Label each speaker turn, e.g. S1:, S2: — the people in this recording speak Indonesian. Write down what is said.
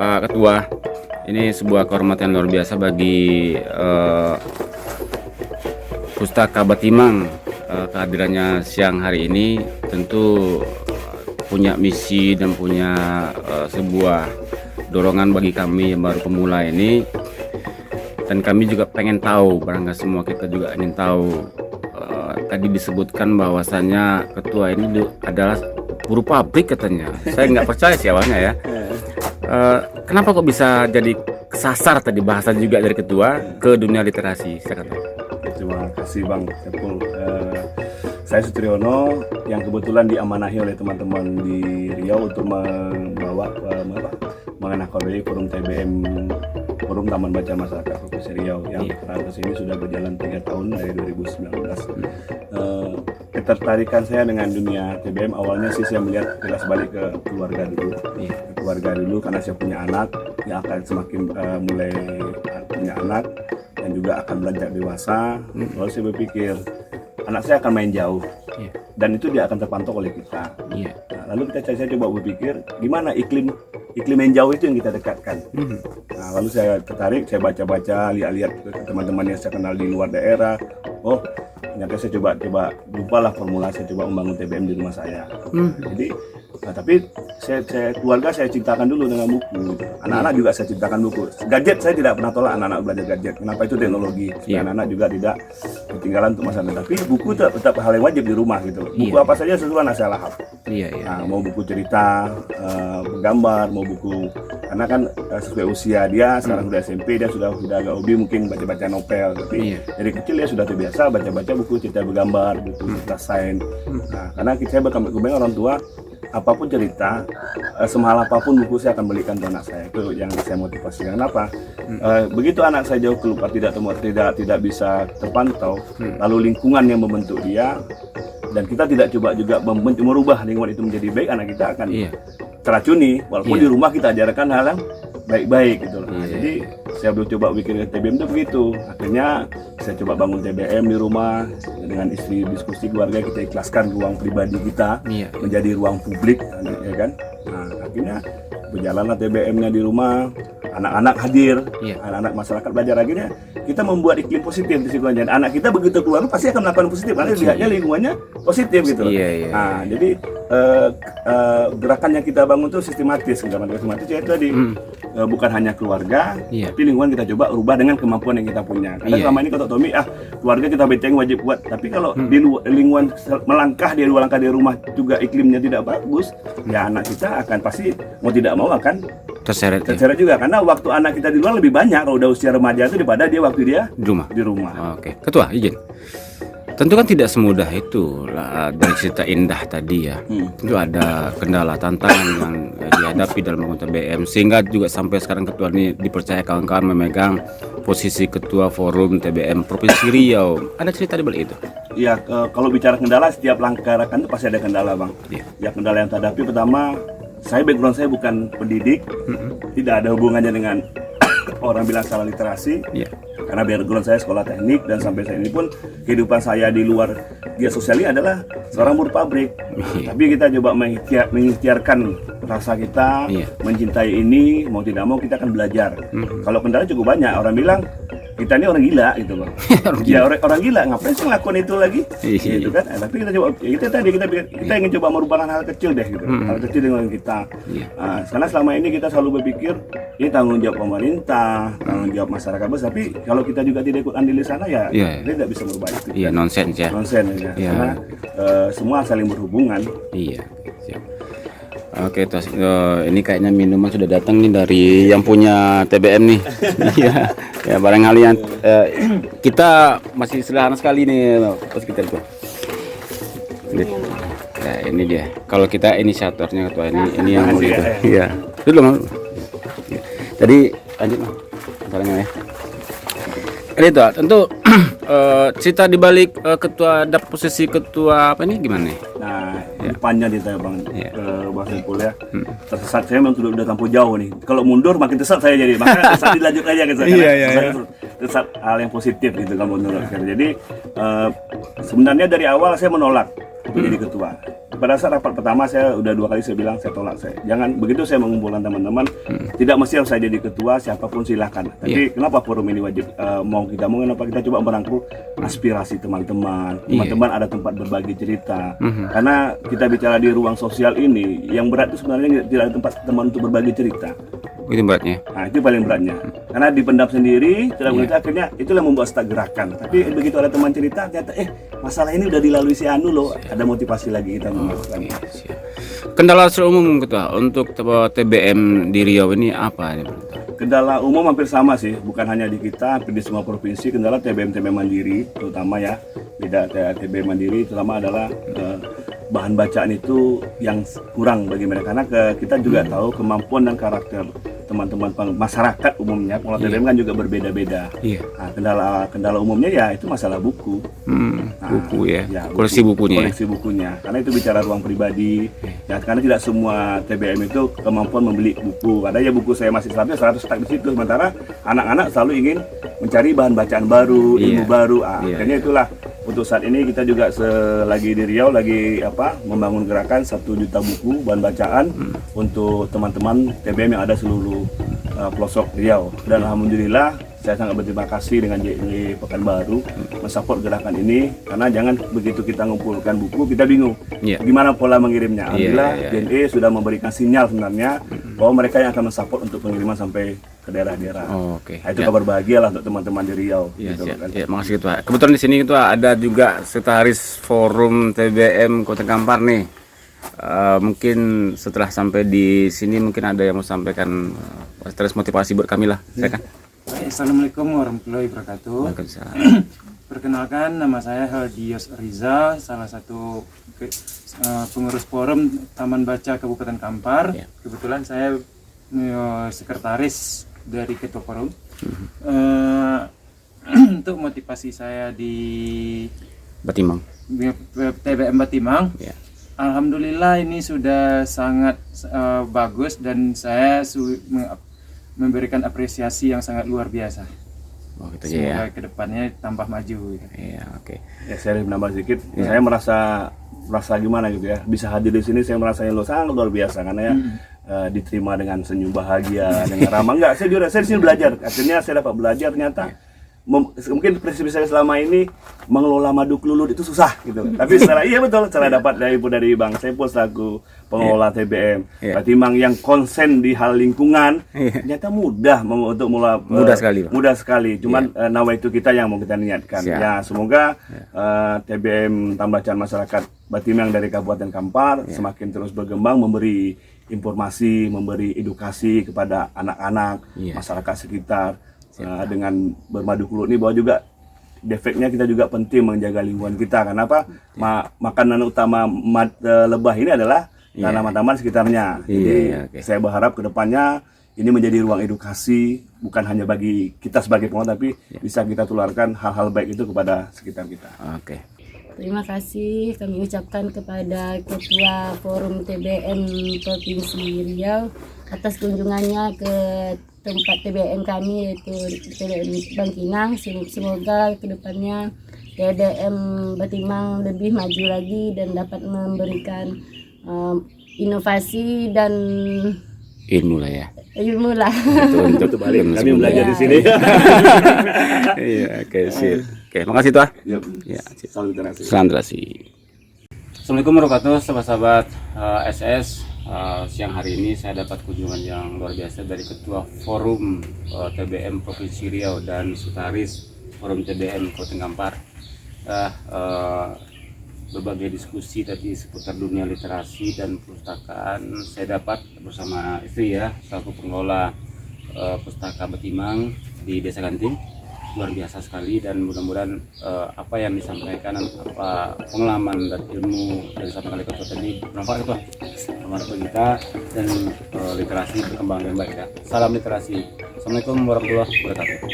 S1: Pak Ketua, ini sebuah kehormatan luar biasa bagi Pustaka Batimang. Kehadirannya siang hari ini tentu punya misi dan punya sebuah dorongan bagi kami yang baru pemula ini. Dan kami juga pengen tahu, barangkali semua kita juga ingin tahu. Tadi disebutkan bahwasannya ketua ini adalah buruh pabrik katanya. Saya nggak percaya sih awalnya ya. Kenapa kok bisa jadi kesasar tadi bahasa juga dari ketua ke dunia literasi? Saya kata.
S2: Terima kasih Bang Epul. Saya Sutriyono yang kebetulan diamanahi oleh teman-teman di Riau untuk membawa mengenakordai forum TBM, Forum Taman Baca Masyarakat Provinsi Riau yang terakhir ini sudah berjalan 3 tahun dari 2019. Ketertarikan saya dengan dunia TBM awalnya sih saya melihat kilas balik ke keluarga dulu. Ke keluarga dulu karena saya punya anak yang akan semakin mulai punya anak dan juga akan beranjak dewasa. Lalu saya berpikir anak saya akan main jauh dan itu dia akan terpantau oleh kita. Nah, lalu saya coba berpikir gimana iklim main jauh itu yang kita dekatkan. Nah, lalu saya tertarik, saya baca-baca, lihat-lihat teman-teman yang saya kenal di luar daerah. Oh, ternyata saya coba lupalah formula, saya coba membangun TBM di rumah saya. Jadi tapi keluarga saya ciptakan dulu dengan buku. Anak-anak juga saya ciptakan buku. Gadget saya tidak pernah tolak anak-anak belajar gadget. Kenapa itu teknologi? Supaya anak-anak juga tidak ketinggalan untuk masa depan. Tapi buku tetap hal yang wajib di rumah gitu. Buku apa saja sesuai anak saya lahap. Nah, mau buku cerita, gambar, mau buku karena kan sesuai usia dia sekarang sudah SMP, dia sudah agak hobi mungkin baca-baca novel. Tapi dari kecil dia sudah terbiasa baca-baca buku cerita bergambar, buku cerita sains. Nah, karena saya berkembang orang tua apapun cerita, semahal apapun buku saya akan belikan ke anak saya. Itu yang saya motivasi. Kenapa? Begitu anak saya jauh keluar tidak bisa terpantau, lalu lingkungan yang membentuk dia dan kita tidak coba juga merubah lingkungan itu menjadi baik, anak kita akan teracuni. Walaupun di rumah kita ajarkan hal yang baik-baik gitu loh. Nah, jadi saya belum coba bikin TBM itu begitu. Akhirnya saya coba bangun TBM di rumah dengan istri, diskusi keluarga, kita ikhlaskan ruang pribadi kita menjadi ruang publik, ya kan. Nah, akhirnya berjalanlah TBM-nya di rumah, anak-anak hadir, anak-anak masyarakat belajar. Akhirnya kita membuat iklim positif di situ. Dan anak kita begitu keluar pasti akan melakukan positif karena lihatnya lingkungannya positif gitu loh. Nah, jadi gerakan yang kita bangun itu sistematis ya itu tadi. Bukan hanya keluarga, tapi lingkungan kita coba ubah dengan kemampuan yang kita punya. Karena selama ini kata Tommy, keluarga kita beteng wajib buat. Tapi kalau di lingkungan melangkah dari rumah juga iklimnya tidak bagus, ya anak kita akan pasti mau tidak mau akan terseret juga. Karena waktu anak kita di luar lebih banyak kalau udah usia remaja itu daripada dia waktu dia di rumah.
S1: Oke, Ketua izin. Tentu kan tidak semudah itu dari cerita indah tadi ya. Tentu ada kendala tantangan yang dihadapi dalam membangun TBM sehingga juga sampai sekarang ketua ini dipercaya kawan-kawan memegang posisi ketua forum TBM Provinsi Riau. Ada cerita di balik itu?
S2: Iya, kalau bicara kendala setiap langkah itu pasti ada kendala, Bang. Ya, kendala yang terhadapi pertama, background saya bukan pendidik, tidak ada hubungannya dengan orang bilang salah literasi. Karena background saya sekolah teknik dan sampai saat ini pun kehidupan saya di luar dia sosial ini adalah seorang buruh pabrik. Tapi kita coba mengikhtiarkan rasa kita mencintai ini, mau tidak mau kita akan belajar. Kalau kendala cukup banyak, orang bilang kita ini orang gila gitu loh. orang gila ngapain sih ngelakuin itu lagi? Gitu kan. Tapi kita coba kita ingin coba merubah hal kecil deh gitu. Hal kecil dengan kita. Karena selama ini kita selalu berpikir ini tanggung jawab pemerintah, tanggung jawab masyarakat besar. Tapi kalau kita juga tidak ikut andil di sana ya kita tidak bisa merubah itu.
S1: Nonsens ya.
S2: Karena semua saling berhubungan.
S1: Siap. Oke, ini kayaknya minuman sudah datang nih dari yang punya TBM nih. Ya barangkali yang kita masih sederhana sekali nih kita itu. Nah, ini dia. Kalau kita inisiatornya ketua ini yang mulia itu. Iya. Dulu Mas. Jadi lanjut Mas. Caranya ya. Ini tuh tentu cerita dibalik ketua posisi ketua apa ini gimana nih?
S2: Nah, panjang cerita Bang, Bang Saiful ya. Tersesat saya memang udah terlampau jauh nih. Kalau mundur makin tersesat saya jadi. Makanya tersesat dilanjut aja gitu. Tersesat hal yang positif gitu kan menurut saya. Jadi sebenarnya dari awal saya menolak untuk jadi ketua. pada saat rapat pertama saya udah 2 kali saya bilang saya tolak, saya jangan begitu. Saya mengumpulkan teman-teman, tidak mesti harus saya jadi ketua, siapapun silakan. Tapi kenapa forum ini wajib, mau kita mau kenapa kita coba merangkul aspirasi teman-teman. Teman-teman ada tempat berbagi cerita. Karena kita bicara di ruang sosial ini, yang berat itu sebenarnya tidak ada tempat teman untuk berbagi cerita.
S1: Itu beratnya.
S2: Nah, itu paling beratnya. Karena dipendam sendiri, tidak begitu akhirnya itulah membuat stuck gerakan. Tapi begitu ada teman cerita, ternyata masalah ini udah dilalui si Anu loh, ada motivasi lagi kita melakukan.
S1: Kendala secara umum Ketua untuk TBM di Riau ini apa?
S2: Kendala umum hampir sama sih, bukan hanya di kita, hampir di semua provinsi. Kendala TBM mandiri, terutama ya, beda TBM mandiri, terutama adalah bahan bacaan itu yang kurang bagi mereka. Karena kita juga tahu kemampuan dan karakter teman-teman masyarakat umumnya, pengelola TBM kan juga berbeda-beda. Nah, kendala umumnya ya itu masalah buku.
S1: Buku ya,
S2: koleksi
S1: bukunya.
S2: Koleksi bukunya, karena itu bicara ruang pribadi. Ya, karena tidak semua TBM itu kemampuan membeli buku. Ada ya buku saya masih 100 stuck di situ. Sementara anak-anak selalu ingin mencari bahan bacaan baru, ilmu baru. Akhirnya itulah untuk saat ini kita juga lagi di Riau lagi membangun gerakan 1 juta buku bahan bacaan untuk teman-teman TBM yang ada seluruh pelosok Riau. Dan alhamdulillah saya sangat berterima kasih dengan JNE Pekanbaru mensupport gerakan ini, karena jangan begitu kita ngumpulkan buku kita bingung gimana pola mengirimnya. Alhamdulillah JNE sudah memberikan sinyal sebenarnya bahwa mereka yang akan mensupport untuk pengiriman sampai ke daerah-daerah. Nah, itu kabar bahagia lah untuk teman-teman di Riau.
S1: Makasih Ketua. Kebetulan di sini Ketua ada juga Sekretaris Forum TBM Kota Kampar nih. Mungkin setelah sampai di sini mungkin ada yang mau sampaikan terus motivasi buat kami lah. Silakan.
S3: Assalamualaikum warahmatullahi wabarakatuh. Perkenalkan, nama saya Heldios Riza, salah satu pengurus forum Taman Baca Kabupaten Kampar. Kebetulan saya sekretaris dari ketua forum. Untuk motivasi saya di
S1: Batimang,
S3: TBM Batimang, alhamdulillah ini sudah sangat bagus dan saya memberikan apresiasi yang sangat luar biasa. Semoga kedepannya tambah maju.
S2: Ya, saya menambah sedikit. Saya merasa gimana gitu ya, bisa hadir di sini. Saya merasa yang sangat luar biasa karena diterima dengan senyum bahagia, dengan ramah. Enggak, saya di sini belajar. Akhirnya saya dapat belajar ternyata. Mungkin prinsip saya selama ini mengelola madu kelulut itu susah gitu. Tapi secara secara dapat dari Bang Saiful selaku pengelola TBM Batimang yang konsen di hal lingkungan, ternyata mudah untuk mudah sekali. Cuman nawa itu kita yang mau kita niatkan. Ya, semoga TBM Tambacaan Masyarakat Batimang dari Kabupaten Kampar semakin terus berkembang, memberi informasi, memberi edukasi kepada anak-anak, masyarakat sekitar. Dengan bermadu kelulut ini bahwa juga defeknya kita juga penting menjaga lingkungan kita. Kenapa? Makanan utama lebah ini adalah tanaman-tanaman sekitarnya. Jadi saya berharap kedepannya ini menjadi ruang edukasi bukan hanya bagi kita sebagai pengelola, tapi bisa kita tularkan hal-hal baik itu kepada sekitar kita.
S4: Terima kasih kami ucapkan kepada Ketua Forum TBM Provinsi Riau atas kunjungannya ke tempat TBM kami, yaitu TBM Bangkinang. Semoga kedepannya TBM Batimang lebih maju lagi dan dapat memberikan inovasi dan
S1: ilmu lah ya.
S4: Ilmu lah.
S2: Untuk balik kami belajar di sini.
S1: Oke, makasih Tuah.
S2: Salam
S1: terasi. Assalamualaikum warahmatullahi wabarakatuh, sahabat-sahabat SS. Siang hari ini saya dapat kunjungan yang luar biasa dari Ketua Forum TBM Provinsi Riau dan Sekretaris Forum TBM Kota Kampar. Berbagai diskusi tadi seputar dunia literasi dan perpustakaan saya dapat bersama istri selaku pengelola pustaka Batimang di Desa Ganting. Luar biasa sekali, dan mudah-mudahan apa yang disampaikan, apa pengalaman dan ilmu dari sampaikan oleh Ketua tadi bermanfaat bagi kita dan literasi berkembang dengan baik. Salam literasi. Assalamualaikum warahmatullahi wabarakatuh.